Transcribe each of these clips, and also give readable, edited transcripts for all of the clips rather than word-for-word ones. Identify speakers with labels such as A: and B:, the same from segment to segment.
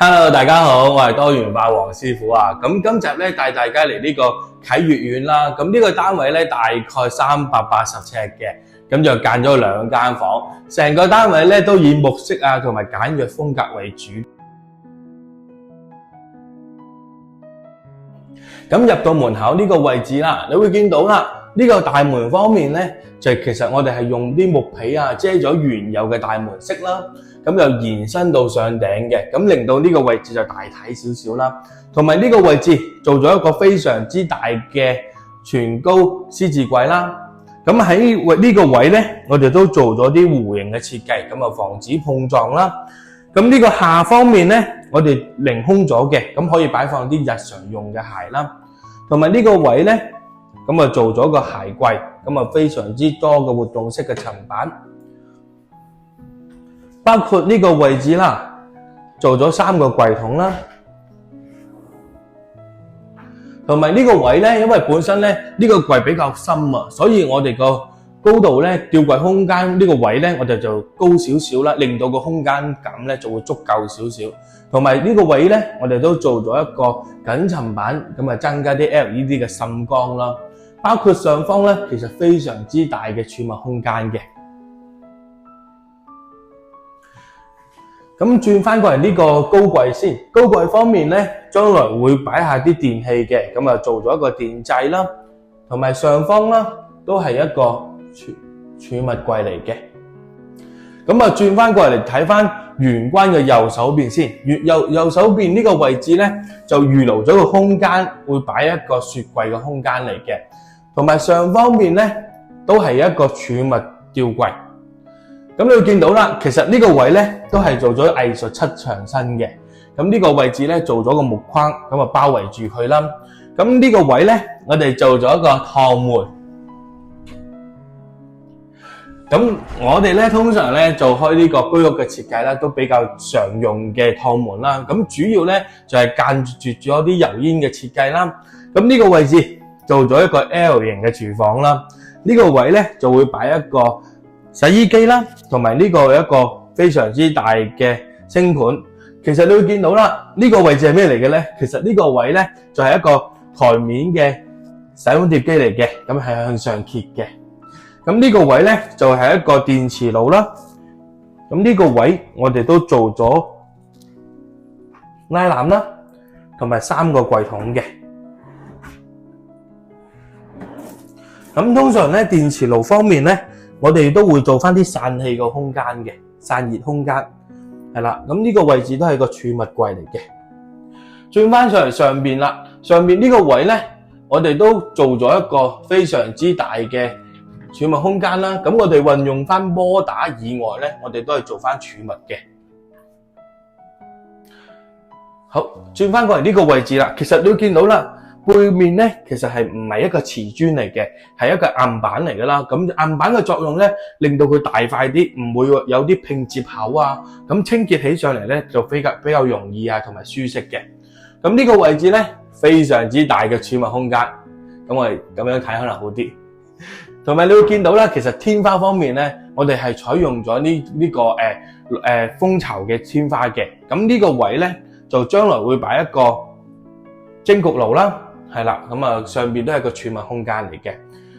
A: Hello， 大家好，我係多元霸王師傅啊。咁今集咧帶大家嚟呢個啟悅苑啦。咁呢個單位咧大概380尺嘅，咁就間咗2間房，成個單位咧都以木色啊同埋簡約風格為主。咁入到門口呢個位置啦，你會見到啦，呢個大門方面咧就其實我哋係用啲木皮啊遮咗原有嘅大門色啦。咁就延伸到上頂嘅，咁令到呢個位置就大體少少啦。同埋呢個位置做咗一個非常之大嘅全高獅子櫃啦。咁喺呢個位咧，我哋都做咗啲弧形嘅設計，咁啊防止碰撞啦。咁呢個下方面咧，我哋凌空咗嘅，咁可以擺放啲日常用嘅鞋啦。同埋呢個位咧，咁啊做咗個鞋櫃，咁啊非常之多嘅活動式嘅層板。包括呢個位置啦，做咗3個櫃桶啦，同埋呢個位咧，因為本身咧呢個櫃比較深啊，所以我哋個高度咧吊櫃空間呢個位咧，我哋就高少少啦，令到個空間感咧就會足夠少少。同埋呢個位咧，我哋都做咗一個緊層板，咁啊增加啲 LED 嘅滲光啦。包括上方咧，其實非常之大嘅儲物空間嘅。咁轉翻過嚟呢個高櫃先，高櫃方面咧，將來會擺下啲電器嘅，咁啊做咗一個電掣啦，同埋上方啦都係一個儲物櫃嚟嘅。咁啊轉翻過嚟睇翻玄關嘅右手邊先，右手邊呢個位置咧就預留咗個空間，會擺一個雪櫃嘅空間嚟嘅，同埋上方面咧都係一個儲物吊櫃。咁你會見到啦，其實呢個位咧都係做咗藝術七牆身嘅。咁呢個位置咧做咗個木框，咁啊包圍住佢啦。咁呢個位咧，我哋做咗一個趟門。咁我哋咧通常咧做開呢個居屋嘅設計啦，都比較常用嘅趟門啦。咁主要咧就係間絕咗啲油煙嘅設計啦。咁呢個位置做咗一個 L 型嘅廚房啦。呢個位咧就會擺一個洗衣機啦，同埋呢個一個非常之大嘅星盤。其實你會見到啦，呢個位置係咩嚟嘅咧？其實呢個位咧就係一個台面嘅洗碗碟機嚟嘅，咁係向上揭嘅。咁呢個位咧就係一個電磁爐啦。咁呢個位我哋都做咗拉籃啦，同埋3個櫃桶嘅。咁通常咧電磁爐方面咧，我哋都會做翻啲散氣個空間嘅，散熱空間係啦。咁呢個位置都係個儲物櫃嚟嘅。轉翻上嚟上邊啦，上邊呢個位咧，我哋都做咗一個非常之大嘅儲物空間啦。咁我哋運用翻摩打以外咧，我哋都係做翻儲物嘅。好，轉翻過嚟呢個位置啦，其實你會見到啦。背面咧，其實係唔係一個瓷磚嚟嘅，係一個硬板嚟噶啦。咁硬板嘅作用咧，令到佢大塊啲，唔會有啲拼接口啊。咁清潔起上嚟咧，就比較容易啊，同埋舒適嘅。咁呢個位置咧，非常之大嘅儲物空間。咁我哋咁樣睇可能好啲。同埋你會見到啦，其實天花方面咧，我哋係採用咗呢個蜂巢嘅天花嘅。咁呢個位咧，就將來會擺一個蒸焗爐啦。係啦，咁啊上邊都係個儲物空間嚟嘅。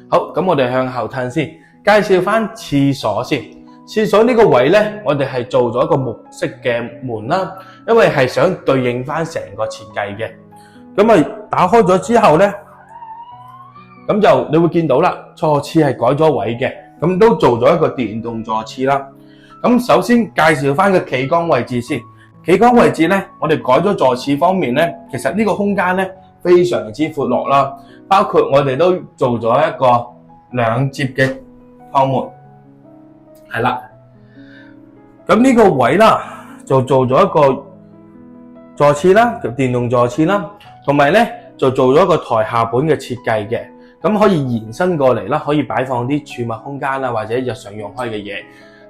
A: 好，咁我哋向後褪先，介紹翻廁所先。廁所呢個位咧，我哋係做咗一個木色嘅門啦，因為係想對應翻成個設計嘅。咁啊打開咗之後咧，咁就你會見到啦，坐廁係改咗位嘅，咁都做咗一個電動坐廁啦。咁首先介紹翻個企缸位置先。企缸位置咧，我哋改咗坐廁方面咧，其實呢個空間咧，非常之闊落啦，包括我哋都做咗一個2接嘅趟門，係啦。咁呢個位啦，就做咗一個坐廁啦，就電動坐廁啦，同埋咧就做咗一個台下本嘅設計嘅，咁可以延伸過嚟啦，可以擺放啲儲物空間啦，或者日常用開嘅嘢。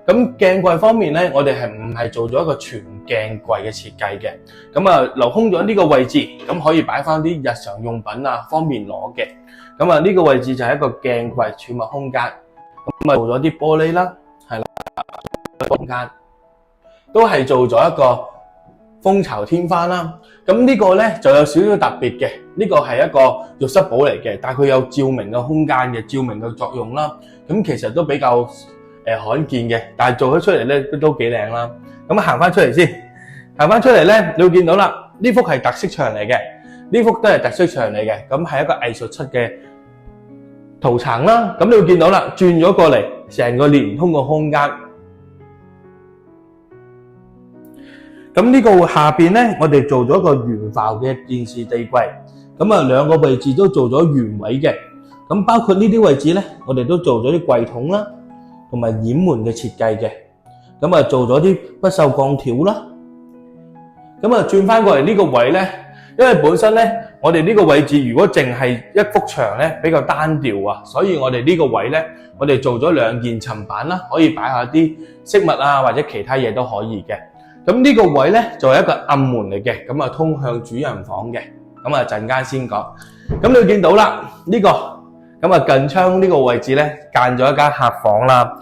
A: 咁鏡櫃方面咧，我哋唔係做咗一個全鏡櫃嘅設計嘅，咁啊留空咗呢個位置，咁可以擺翻啲日常用品啊，方便攞嘅。咁啊呢個位置就係一個鏡櫃儲物空間，咁啊做咗啲玻璃啦，係啦，空間都係做咗一個蜂巢天花啦。咁呢個咧就有少少特別嘅，呢個係一個浴室寶嚟嘅，但係佢有照明嘅空間嘅照明嘅作用啦。咁其實都比較罕見嘅，但係做咗出嚟咧都幾靚啦。咁行翻出嚟先，行翻出嚟咧，你會見到啦，呢幅係特色牆嚟嘅，呢幅都係特色牆嚟嘅，咁係一個藝術漆嘅圖層啦。咁你會見到啦，轉咗過嚟，成個連通個空間。咁呢個下邊咧，我哋做咗一個懸浮嘅電視地櫃，咁啊兩個位置都做咗原位嘅。咁包括呢啲位置咧，我哋都做咗啲櫃筒啦，同埋掩門嘅設計嘅。咁啊做咗啲不鏽鋼條啦。咁啊轉翻過嚟呢個位咧，因為本身咧我哋呢個位置如果淨係一幅牆咧比較單調啊，所以我哋呢個位咧，我哋做咗2件層板啦，可以擺下啲飾物啊或者其他嘢都可以嘅。咁呢個位咧就係一個暗門嚟嘅，咁啊通向主人房嘅。咁啊陣間先講。咁你會見到啦，呢個咁啊近窗呢個位置咧間咗一間客房啦。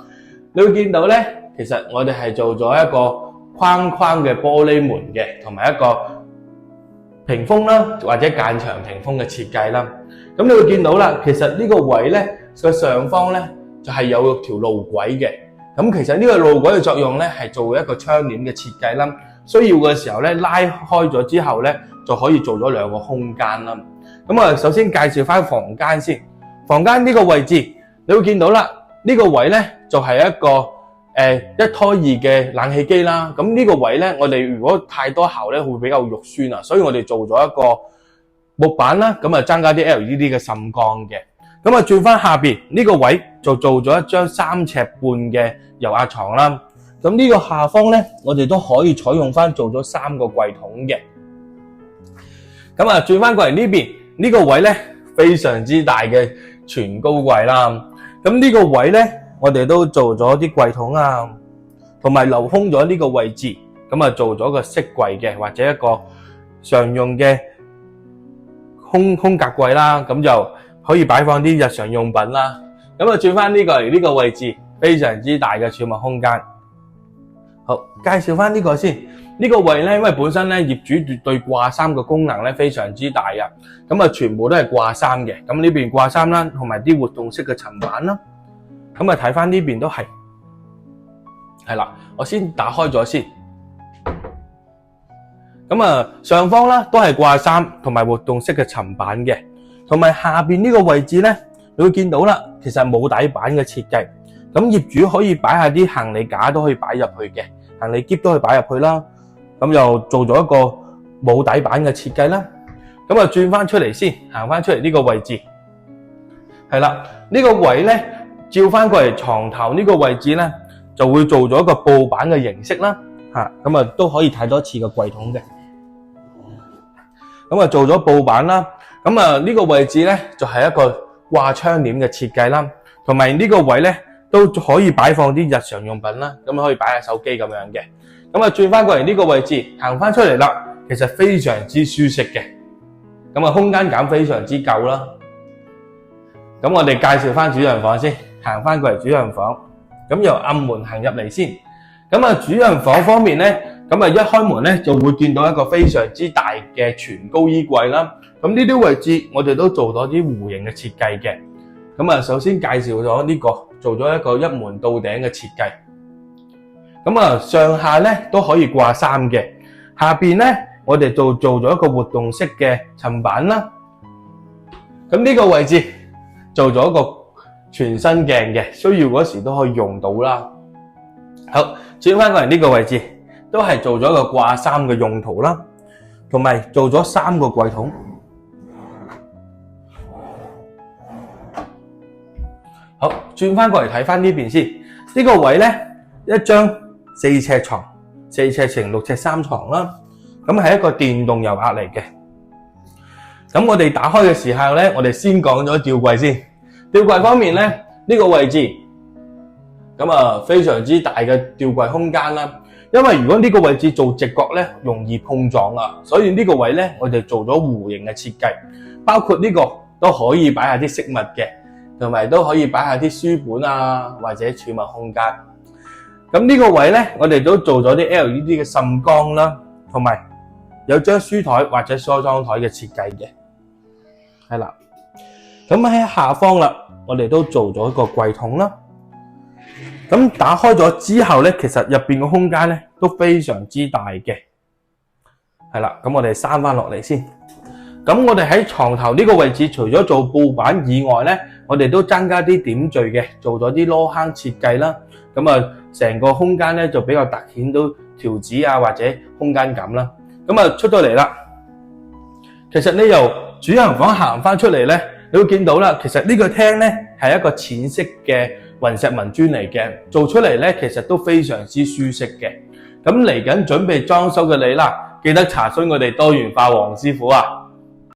A: 你會見到咧，其實我哋係做咗一個框框嘅玻璃門嘅，同埋一個屏風啦，或者間牆屏風嘅設計啦。咁你會見到啦，其實呢個位咧個上方咧就係有條路軌嘅。咁其實呢個路軌嘅作用咧係做一個窗簾嘅設計啦。需要嘅時候咧拉開咗之後咧就可以做咗2個空間啦。咁啊首先介紹翻房間先。房間呢個位置你會見到啦，呢個位咧就係一個1拖2嘅冷氣機啦。咁呢個位咧我哋如果太多喉咧會比較肉酸啊，所以我哋做咗一個木板啦，咁啊增加啲 LED 嘅滲光嘅。咁啊轉翻下邊呢個位就做咗一張3尺半嘅油壓床啦。咁呢個下方咧我哋都可以採用翻做咗3個櫃筒嘅。咁啊轉翻過嚟呢邊呢個位咧非常之大嘅全高櫃啦。咁呢個位咧我哋都做咗啲櫃筒啊，同埋留空咗呢個位置，咁啊做咗個飾櫃嘅，或者一個常用嘅空格櫃啦，咁就可以擺放啲日常用品啦。咁啊轉翻呢個嚟呢個位置，非常之大嘅儲物空間。好，介紹翻呢個先。呢個位咧，因為本身咧業主絕對掛衫嘅功能咧非常之大啊，咁啊全部都係掛衫嘅。咁呢邊掛衫啦，同埋啲活動式嘅層板啦。咁啊睇翻呢邊都係啦，我先打開咗先。咁啊上方啦都係掛衫同埋活動式嘅層板嘅，同埋下邊呢個位置咧，你會見到啦，其實冇底板嘅設計。咁業主可以擺下啲行李架都可以擺入去嘅，行李篋都可以擺入去啦。咁又做咗一個冇底板嘅設計啦。咁啊轉翻出嚟先，行翻出嚟呢個位置係啦，呢個位咧照翻過嚟床頭呢個位置咧，就會做咗一個布板嘅形式啦。咁啊都可以睇多次個櫃筒嘅。咁啊做咗布板啦。咁啊呢個位置咧就係一個掛窗簾嘅設計啦，同埋呢個位咧都可以擺放啲日常用品啦，咁可以擺下手機咁樣嘅。咁啊轉翻過嚟呢個位置，行翻出嚟啦，其實非常之舒適嘅。咁啊空間感非常之夠啦。咁我哋介紹翻主人房先，行翻過嚟主人房。咁由暗門行入嚟先。咁啊主人房方面咧，咁啊一開門咧就會見到一個非常之大嘅全高衣櫃啦。咁呢啲位置我哋都做咗啲弧形嘅設計嘅。咁啊首先介紹咗呢個，做咗一個一門到頂嘅設計。咁啊上下咧都可以掛衫嘅，下邊咧我哋做咗一個活動式嘅層板啦。咁呢個位置做咗一個全身鏡嘅，需要嗰時都可以用到啦。好，轉翻過嚟呢個位置，都係做咗一個掛衫嘅用途啦，同埋做咗3個櫃筒。好，轉翻過嚟睇翻呢邊先，呢個位咧一張4尺床，4尺乘6尺3床啦。咁係一個電動油壓嚟嘅。咁我哋打開嘅時候咧，我哋先講咗吊櫃先。吊櫃方面咧，呢個位置咁啊非常之大嘅吊櫃空間啦。因為如果呢個位置做直角咧，容易碰撞啊，所以呢個位咧我哋做咗弧形嘅設計，包括呢個都可以擺下啲飾物嘅，同埋都可以擺下啲書本啊或者儲物空間。咁呢個位咧，我哋都做咗啲 LED 嘅滲光啦，同埋有張書台或者梳妝台嘅設計嘅，係啦。咁喺下方啦，我哋都做咗一個櫃桶啦。咁打開咗之後咧，其實入邊個空間咧都非常之大嘅，係啦。咁我哋閂翻落嚟先。咁我哋喺床頭呢個位置，除咗做布板以外咧，我哋都增加啲點綴嘅，做咗啲籮坑設計啦。咁啊，成個空間咧就比較突顯到條子啊或者空間感啦。咁啊出到嚟啦，其實你由主人房行翻出嚟咧，你會見到啦，其實呢個廳咧係一個淺色嘅雲石紋磚嚟嘅，做出嚟咧其實都非常之舒適嘅。咁嚟緊準備裝修嘅你啦，記得查詢我哋多元化黃師傅啊！